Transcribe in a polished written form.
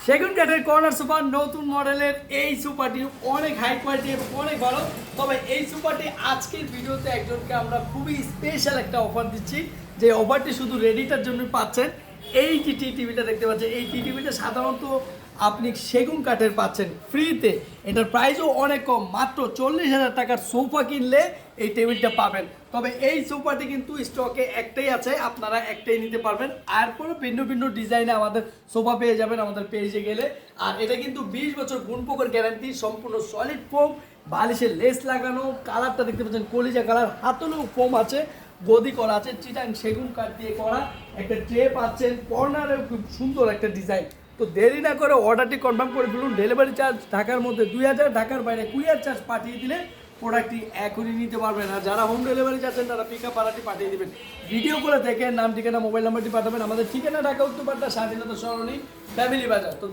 সেগুন কাঠের corner sofa নতুন মডেলের এই সোফাটি অনেক হাই কোয়ালিটি এবং অনেক ভালো। তবে এই সোফাটি আজকের ভিডিওতে একজনকে আমরা খুবই স্পেশাল একটা অফার দিচ্ছি, যে অফারটি শুধু রেডিটার জন্য পাচ্ছেন। এই যে টিভিটা দেখতে পাচ্ছেন, এই টিভিটা সাধারণত আপনি সেগুন কাঠের পাচ্ছেন ফ্রিতে। এটার প্রাইসও অনেক কম, মাত্র 40,000 টাকার সোফা কিনলে এই টেবিলটা পাবেন। তবে এই সোফাটি কিন্তু স্টকে একটাই আছে, আপনারা একটাই নিতে পারবেন। আর কোনো ভিন্ন ভিন্ন ডিজাইনে আমাদের সোফা পেয়ে যাবেন আমাদের পেজে গেলে। আর এটা কিন্তু 20 বছর গুণপোকার গ্যারান্টি, সম্পূর্ণ সলিড ফোম, বালিশের লেস লাগানো, কালারটা দেখতে পাচ্ছেন কলিজা কালার, হাতলেও ফোম আছে, গদি করা আছে, চিটাং সেগুন কাঠ দিয়ে করা। একটা ট্রে পাচ্ছেন, কর্নারেও খুব সুন্দর একটা ডিজাইন। তো দেরি না করে অর্ডারটি কনফার্ম করে ফেলুন। ডেলিভারি চার্জ ঢাকার মধ্যে 2000, ঢাকার বাইরে কুরিয়ার চার্জ পাঠিয়ে দিলে প্রোডাক্টটি এখনই নিতে পারবেন। আর যারা হোম ডেলিভারি চাচ্ছেন তারা পিক আপ ভাড়াটি পাঠিয়ে দেবেন। ভিডিও করে দেখে নাম ঠিকানা মোবাইল নাম্বারটি পাঠাবেন। আমাদের ঠিকানা ঢাকা উত্তর পাড্ডা স্বাধীনতা সরণি ফ্যামিলি বাজার। তো